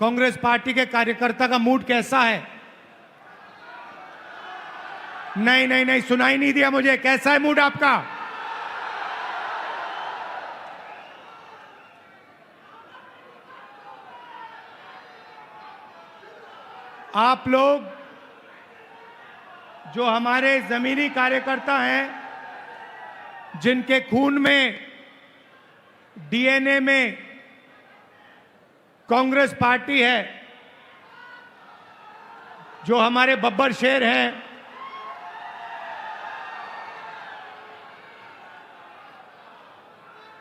Congress party के कार्यकर्ता का मूड कैसा है? नहीं नहीं नहीं, सुनाई नहीं दिया मुझे। कैसा है मूड आपका? आप लोग जो हमारे जमीनी कार्यकर्ता हैं, जिनके खून में, डीएनए में कांग्रेस पार्टी है, जो हमारे बब्बर शेर हैं,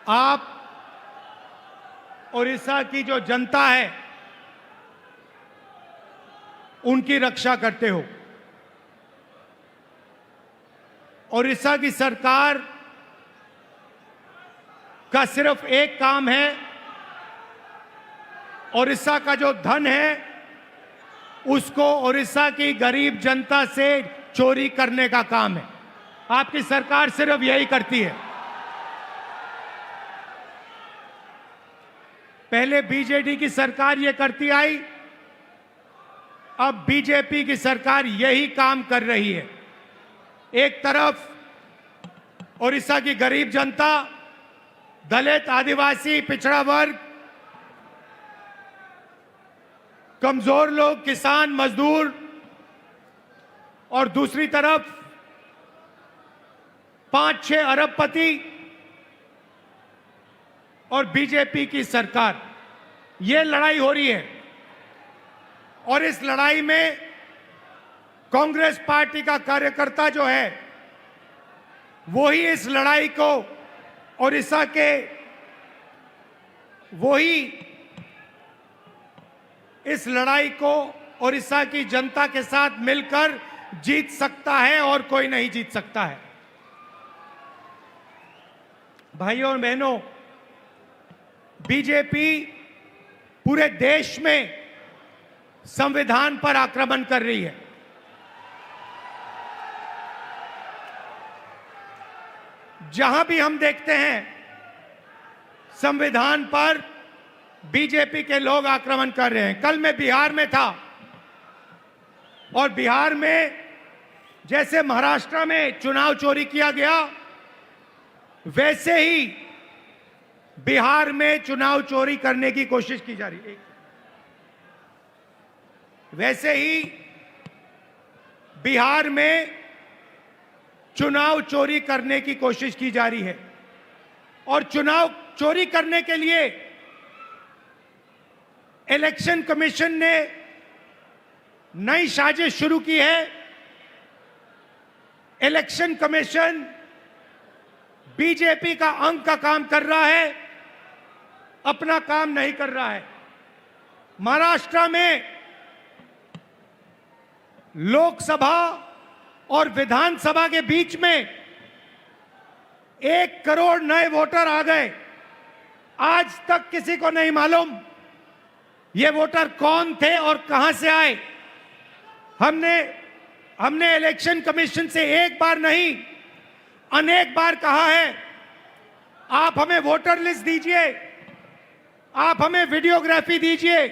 आप उड़ीसा की जो जनता है उनकी रक्षा करते हो। उड़ीसा की सरकार का सिर्फ एक काम है, उड़ीसा का जो धन है उसको उड़ीसा की गरीब जनता से चोरी करने का काम है। आपकी सरकार सिर्फ यही करती है। पहले बीजेडी की सरकार ये करती आई, अब बीजेपी की सरकार यही काम कर रही है। एक तरफ उड़ीसा की गरीब जनता, दलित, आदिवासी, पिछड़ा वर्ग, कमजोर लोग, किसान, मजदूर, और दूसरी तरफ 5-6 अरबपति और बीजेपी की सरकार। ये लड़ाई हो रही है और इस लड़ाई में कांग्रेस पार्टी का कार्यकर्ता जो है वही इस लड़ाई को उड़ीसा के, वही इस लड़ाई को उड़ीसा की जनता के साथ मिलकर जीत सकता है और कोई नहीं जीत सकता है। भाइयों और बहनों, बीजेपी पूरे देश में संविधान पर आक्रमण कर रही है। जहां भी हम देखते हैं संविधान पर बीजेपी के लोग आक्रमण कर रहे हैं। कल मैं बिहार में था और बिहार में जैसे महाराष्ट्र में चुनाव चोरी किया गया, वैसे ही बिहार में चुनाव चोरी करने की कोशिश की जा रही है। वैसे ही बिहार में चुनाव चोरी करने की कोशिश की जा रही है और चुनाव चोरी करने के लिए इलेक्शन कमीशन ने नई साजिश शुरू की है। इलेक्शन कमीशन बीजेपी का अंग का काम कर रहा है, अपना काम नहीं कर रहा है। महाराष्ट्र में लोकसभा और विधानसभा के बीच में 1 करोड़ नए वोटर आ गए। आज तक किसी को नहीं मालूम ये वोटर कौन थे और कहां से आए। हमने इलेक्शन कमीशन से एक बार नहीं, अनेक बार कहा है, आप हमें वोटर लिस्ट दीजिए, आप हमें वीडियोग्राफी दीजिए।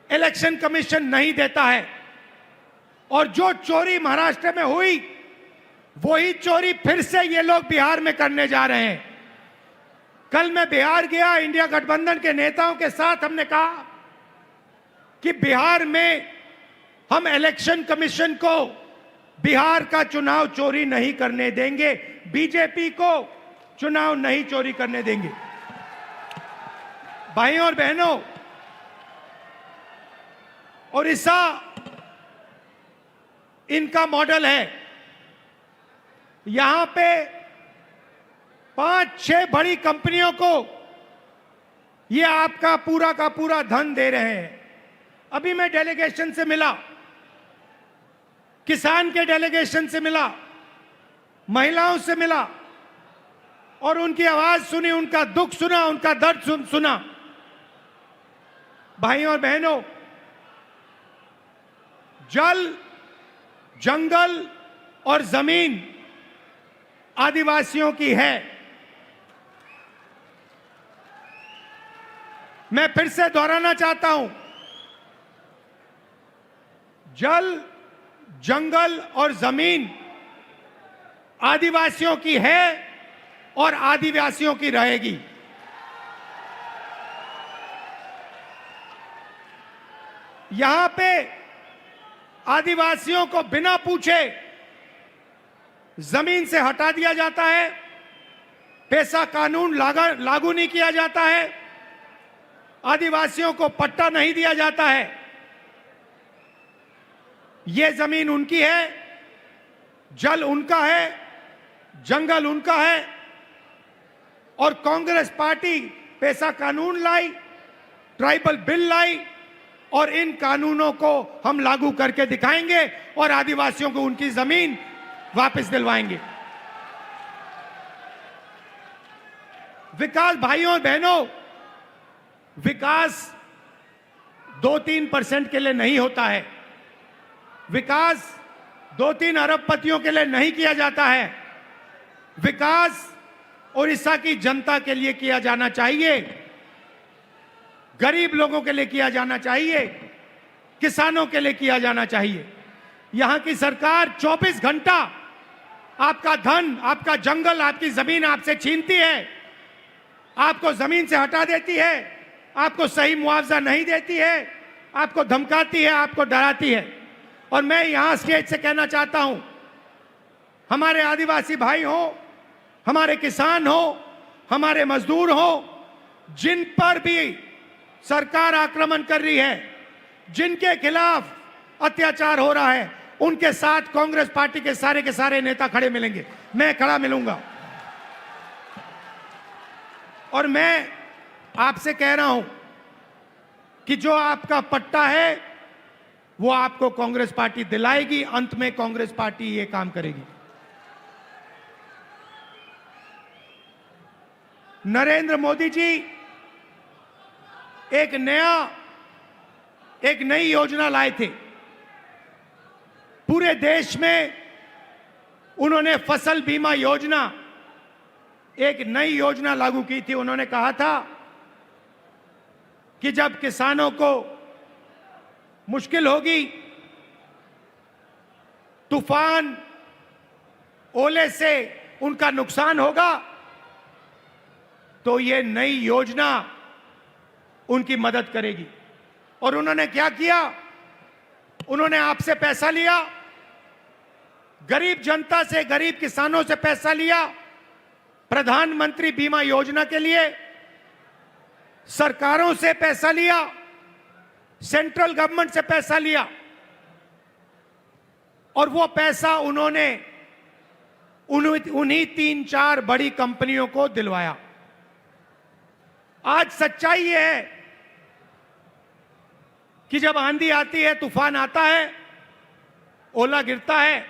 इलेक्शन कमीशन नहीं देता है और जो चोरी महाराष्ट्र में हुई वही चोरी फिर से ये लोग बिहार में करने जा रहे हैं। कल मैं बिहार गया, इंडिया गठबंधन के नेताओं के साथ हमने कहा कि बिहार में हम इलेक्शन कमीशन को बिहार का चुनाव चोरी नहीं करने देंगे, बीजेपी को चुनाव नहीं चोरी करने देंगे। भाइयों और बहनों, उड़ीसा इनका मॉडल है। यहां पे 5-6 बड़ी कंपनियों को ये आपका पूरा का पूरा धन दे रहे हैं। अभी मैं डेलीगेशन से मिला, किसान के डेलीगेशन से मिला, महिलाओं से मिला और उनकी आवाज सुनी, उनका दुख सुना, उनका दर्द सुना। भाइयों और बहनों, जल, जंगल और जमीन आदिवासियों की है। मैं फिर से दोहराना चाहता हूं, जल, जंगल और जमीन आदिवासियों की है और आदिवासियों की रहेगी। यहां पे आदिवासियों को बिना पूछे जमीन से हटा दिया जाता है, पेशा कानून लागू नहीं किया जाता है, आदिवासियों को पट्टा नहीं दिया जाता है। यह जमीन उनकी है, जल उनका है, जंगल उनका है। और कांग्रेस पार्टी पेशा कानून लाई, ट्राइबल बिल लाई और इन कानूनों को हम लागू करके दिखाएंगे और आदिवासियों को उनकी जमीन वापस दिलवाएंगे। विकास भाइयों और बहनों, विकास 2-3% के लिए नहीं होता है। विकास 2-3 अरबपतियों के लिए नहीं किया जाता है। विकास उड़ीसा की जनता के लिए किया जाना चाहिए, गरीब लोगों के लिए किया जाना चाहिए, किसानों के लिए किया जाना चाहिए। यहां की सरकार 24 घंटा आपका धन, आपका जंगल, आपकी जमीन आपसे छीनती है, आपको जमीन से हटा देती है, आपको सही मुआवजा नहीं देती है, आपको धमकाती है, आपको डराती है। और मैं यहां स्टेज से कहना चाहता हूं, हमारे आदिवासी भाई हो, हमारे किसान हो, हमारे मजदूर हो, जिन पर भी सरकार आक्रमण कर रही है, जिनके खिलाफ अत्याचार हो रहा है, उनके साथ कांग्रेस पार्टी के सारे नेता खड़े मिलेंगे। मैं खड़ा मिलूंगा। और मैं आपसे कह रहा हूं कि जो आपका पट्टा है वो आपको कांग्रेस पार्टी दिलाएगी। अंत में कांग्रेस पार्टी ये काम करेगी। नरेंद्र मोदी जी एक नई योजना लाए थे। पूरे देश में उन्होंने फसल बीमा योजना, एक नई योजना लागू की थी। उन्होंने कहा था कि जब किसानों को मुश्किल होगी, तूफान, ओले से उनका नुकसान होगा, तो ये नई योजना उनकी मदद करेगी। और उन्होंने क्या किया? उन्होंने आपसे पैसा लिया, गरीब जनता से, गरीब किसानों से पैसा लिया प्रधानमंत्री बीमा योजना के लिए, सरकारों से पैसा लिया, सेंट्रल गवर्नमेंट से पैसा लिया और वो पैसा उन्होंने उन्हीं 3-4 बड़ी कंपनियों को दिलवाया। आज सच्चाई यह है कि जब आंधी आती है, तूफान आता है, ओला गिरता है,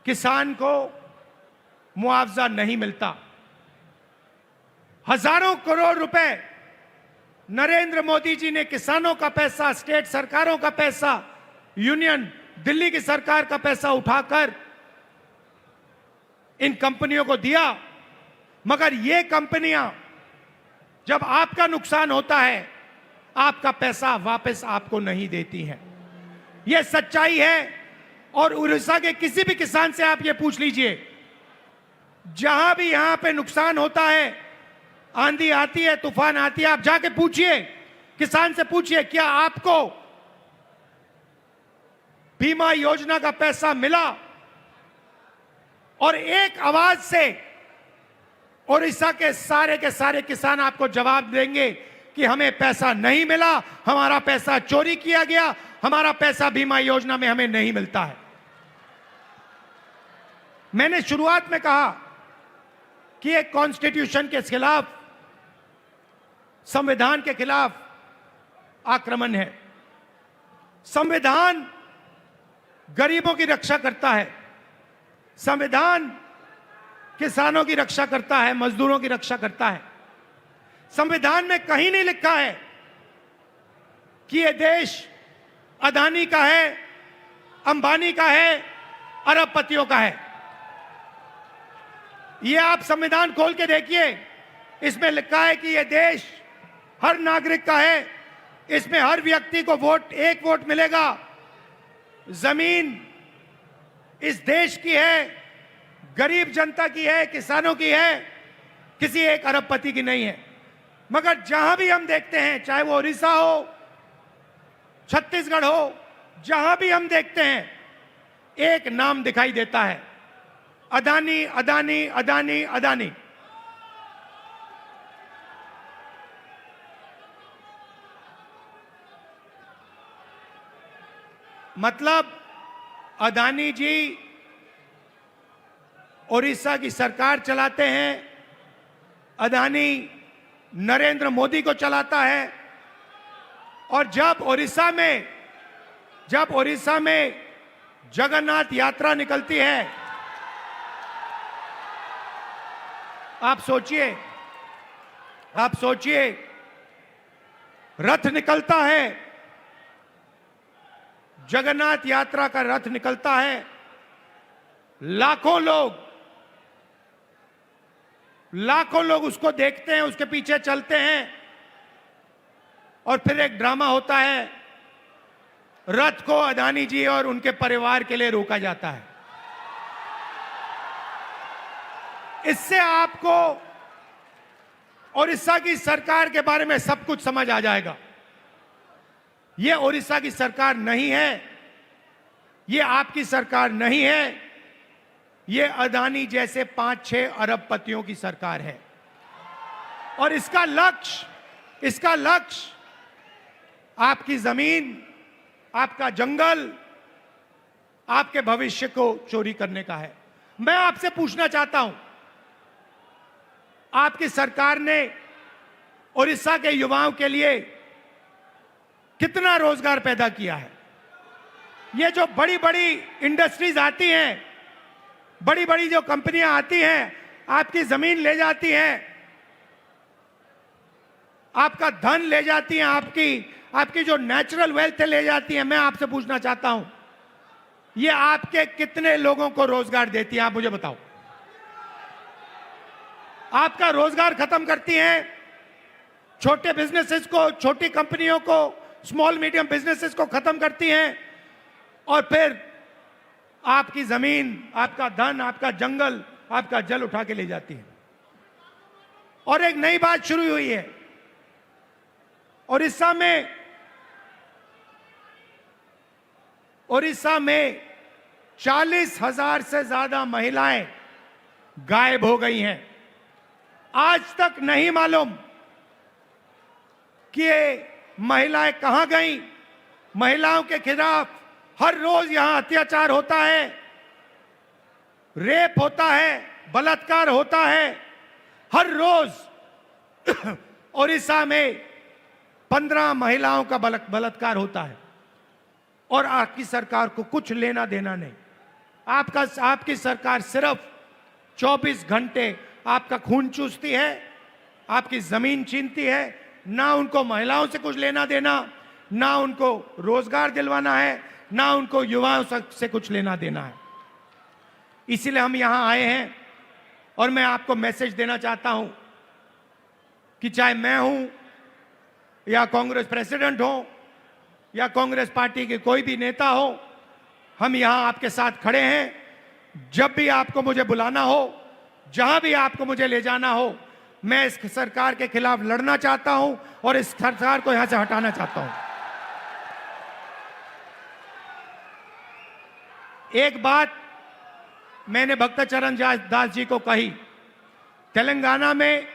किसान को मुआवजा नहीं मिलता। हजारों करोड़ रुपए नरेंद्र मोदी जी ने किसानों का पैसा, स्टेट सरकारों का पैसा, यूनियन दिल्ली की सरकार का पैसा उठाकर इन कंपनियों को दिया। मगर ये कंपनियां जब आपका नुकसान होता है, आपका पैसा वापस आपको नहीं देती हैं। यह सच्चाई है। और उड़ीसा के किसी भी किसान से आप ये पूछ लीजिए, जहां भी यहां पे नुकसान होता है, आंधी आती है, तूफान आती है, आप जाके पूछिए, किसान से पूछिए, क्या आपको बीमा योजना का पैसा मिला? और एक आवाज से उड़ीसा के सारे किसान आपको जवाब देंगे कि हमें पैसा नहीं मिला, हमारा पैसा चोरी किया गया, हमारा पैसा बीमा योजना में हमें नहीं मिलता है। मैंने शुरुआत में कहा कि एक कॉन्स्टिट्यूशन के खिलाफ, संविधान के खिलाफ आक्रमण है। संविधान गरीबों की रक्षा करता है, संविधान किसानों की रक्षा करता है, मजदूरों की रक्षा करता है। संविधान में कहीं नहीं लिखा है कि यह देश अदानी का है, अंबानी का है, अरबपतियों का है। यह आप संविधान खोल के देखिए, इसमें लिखा है कि यह देश हर नागरिक का है, इसमें हर व्यक्ति को वोट, एक वोट मिलेगा। जमीन इस देश की है, गरीब जनता की है, किसानों की है, किसी एक अरबपति की नहीं है। मगर जहां भी हम देखते हैं, चाहे वो उड़ीसा हो, छत्तीसगढ़ हो, जहां भी हम देखते हैं, एक नाम दिखाई देता है, अदानी, अदानी, अदानी, अदानी। मतलब अदानी जी उड़ीसा की सरकार चलाते हैं, अदानी नरेंद्र मोदी को चलाता है। और जब उड़ीसा में जगन्नाथ यात्रा निकलती है, आप सोचिए रथ निकलता है, जगन्नाथ यात्रा का रथ निकलता है, लाखों लोग उसको देखते हैं, उसके पीछे चलते हैं, और फिर एक ड्रामा होता है, रथ को अदानी जी और उनके परिवार के लिए रोका जाता है। इससे आपको उड़ीसा की सरकार के बारे में सब कुछ समझ आ जाएगा। यह उड़ीसा की सरकार नहीं है, यह आपकी सरकार नहीं है, यह अदानी जैसे 5-6 अरबपतियों की सरकार है। और इसका लक्ष्य आपकी जमीन, आपका जंगल, आपके भविष्य को चोरी करने का है। मैं आपसे पूछना चाहता हूं, आपकी सरकार ने उड़ीसा के युवाओं के लिए कितना रोजगार पैदा किया है? ये जो बड़ी बड़ी इंडस्ट्रीज आती हैं, बड़ी बड़ी जो कंपनियां आती हैं, आपकी जमीन ले जाती हैं, आपका धन ले जाती हैं, आपकी जो नेचुरल वेल्थ ले जाती है। मैं आपसे पूछना चाहता हूं, ये आपके कितने लोगों को रोजगार देती है? आप मुझे बताओ। आपका रोजगार खत्म करती हैं, छोटे बिजनेसेस को, छोटी कंपनियों को, स्मॉल मीडियम बिजनेसेस को खत्म करती हैं, और फिर आपकी जमीन, आपका धन, आपका जंगल, आपका जल उठा के ले जाती है। और एक नई बात शुरू हुई है, उड़ीसा में 40,000 से ज्यादा महिलाएं गायब हो गई हैं। आज तक नहीं मालूम कि ये महिलाएं कहां गईं। महिलाओं के खिलाफ हर रोज यहां अत्याचार होता है, रेप होता है, बलात्कार होता है। हर रोज उड़ीसा में 15 महिलाओं का बलात्कार होता है, और आपकी सरकार को कुछ लेना देना नहीं। आपकी सरकार सिर्फ 24 घंटे आपका खून चूसती है, आपकी जमीन छीनती है। ना उनको महिलाओं से कुछ लेना देना, ना उनको रोजगार दिलवाना है, ना उनको युवाओं से कुछ लेना देना है। इसीलिए हम यहां आए हैं, और मैं आपको मैसेज देना चाहता हूं कि चाहे मैं हूं, या कांग्रेस प्रेसिडेंट हो, या कांग्रेस पार्टी के कोई भी नेता हो, हम यहां आपके साथ खड़े हैं। जब भी आपको मुझे बुलाना हो, जहां भी आपको मुझे ले जाना हो, मैं इस सरकार के खिलाफ लड़ना चाहता हूं, और इस सरकार को यहां से हटाना चाहता हूं। एक बात मैंने भक्तचरण दास जी को कही, तेलंगाना में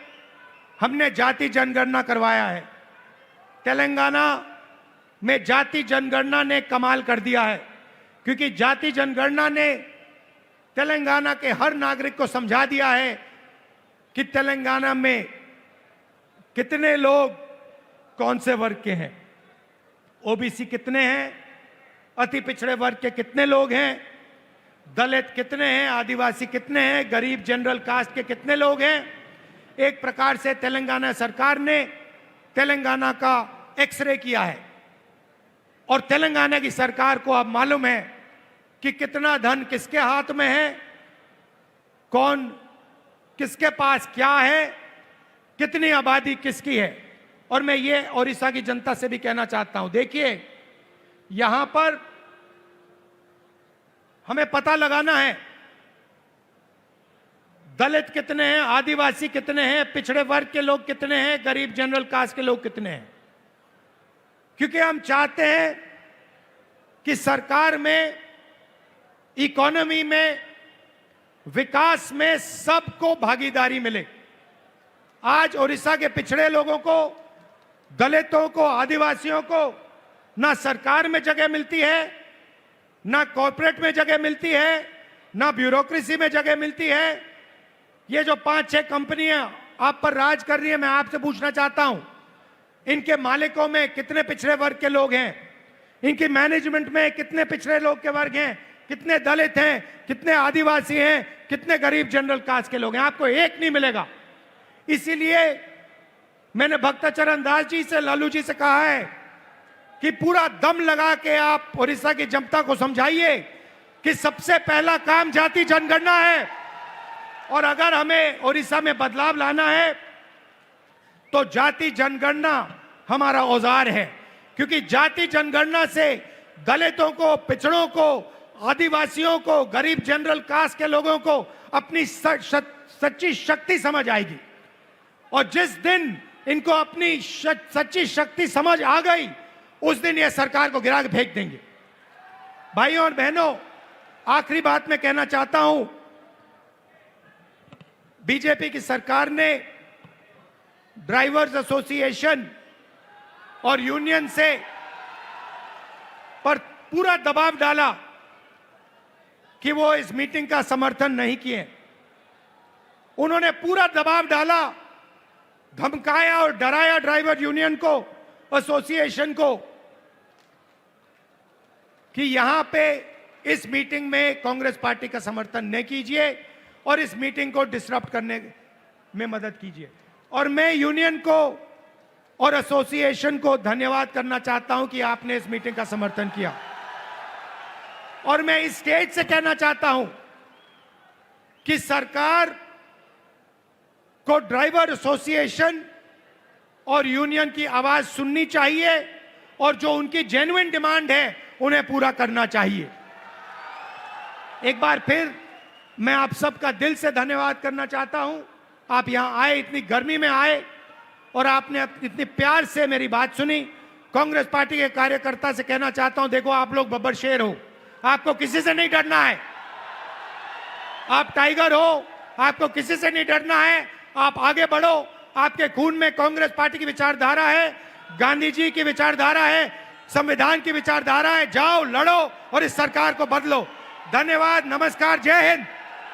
हमने जाति जनगणना करवाया है। तेलंगाना में जाति जनगणना ने कमाल कर दिया है, क्योंकि जाति जनगणना ने तेलंगाना के हर नागरिक को समझा दिया है कि तेलंगाना में कितने लोग कौन से वर्ग के हैं, ओबीसी कितने हैं, अति पिछड़े वर्ग के कितने लोग हैं, दलित कितने हैं, आदिवासी कितने हैं, गरीब जनरल कास्ट के कितने लोग हैं। एक प्रकार से तेलंगाना सरकार ने तेलंगाना का एक्सरे किया है, और तेलंगाना की सरकार को अब मालूम है कि कितना धन किसके हाथ में है, कौन किसके पास क्या है, कितनी आबादी किसकी है। और मैं ये ओडिशा की जनता से भी कहना चाहता हूं, देखिए यहां पर हमें पता लगाना है दलित कितने हैं, आदिवासी कितने हैं, पिछड़े वर्ग के लोग कितने हैं, गरीब जनरल कास्ट के लोग कितने हैं, क्योंकि हम चाहते हैं कि सरकार में, इकोनॉमी में, विकास में सबको भागीदारी मिले। आज ओडिशा के पिछड़े लोगों को, दलितों को, आदिवासियों को ना सरकार में जगह मिलती है, ना कॉर्पोरेट में जगह मिलती है, ना ब्यूरोक्रेसी में जगह मिलती है। ये जो 5-6 कंपनियां आप पर राज कर रही है, मैं आपसे पूछना चाहता हूं, इनके मालिकों में कितने पिछड़े वर्ग के लोग हैं, इनकी मैनेजमेंट में कितने पिछड़े लोग के वर्ग हैं, कितने दलित हैं, कितने आदिवासी हैं, कितने गरीब जनरल कास्ट के लोग हैं? आपको एक नहीं मिलेगा। इसीलिए मैंने भक्तचरण दास जी से, लालू जी से कहा है कि पूरा दम लगा के आप ओडिशा की जनता को समझाइए कि सबसे पहला काम जाति जनगणना है, और अगर हमें ओडिशा में बदलाव लाना है तो जाति जनगणना हमारा औजार है, क्योंकि जाति जनगणना से दलितों को, पिछड़ों को, आदिवासियों को, गरीब जनरल कास्ट के लोगों को अपनी सच्ची शक्ति समझ आएगी। और जिस दिन इनको अपनी सच्ची शक्ति समझ आ गई, उस दिन ये सरकार को गिरा के फेंक देंगे। भाइयों और बहनों, आखिरी बात मैं कहना चाहता हूं, बीजेपी की सरकार ने ड्राइवर्स एसोसिएशन और यूनियन से पर पूरा दबाव डाला कि वो इस मीटिंग का समर्थन नहीं किए। उन्होंने पूरा दबाव डाला, धमकाया और डराया ड्राइवर यूनियन को, एसोसिएशन को, कि यहां पे इस मीटिंग में कांग्रेस पार्टी का समर्थन न कीजिए और इस मीटिंग को डिसरप्ट करने में मदद कीजिए। और मैं यूनियन को और एसोसिएशन को धन्यवाद करना चाहता हूं कि आपने इस मीटिंग का समर्थन किया। और मैं इस स्टेज से कहना चाहता हूं कि सरकार को ड्राइवर एसोसिएशन और यूनियन की आवाज सुननी चाहिए और जो उनकी जेन्युइन डिमांड है उन्हें पूरा करना चाहिए। एक बार फिर मैं आप सबका दिल से धन्यवाद करना चाहता हूं। आप यहां आए, इतनी गर्मी में आए और आपने इतने प्यार से मेरी बात सुनी। कांग्रेस पार्टी के कार्यकर्ता से कहना चाहता हूं, देखो आप लोग बब्बर शेर हो, आपको किसी से नहीं डरना है। आप टाइगर हो, आपको किसी से नहीं डरना है। आप आगे बढ़ो, आपके खून में कांग्रेस पार्टी की विचारधारा है, गांधी जी की विचारधारा है, संविधान की विचारधारा है। जाओ, लड़ो और इस सरकार को बदलो। धन्यवाद, नमस्कार, जय हिंद।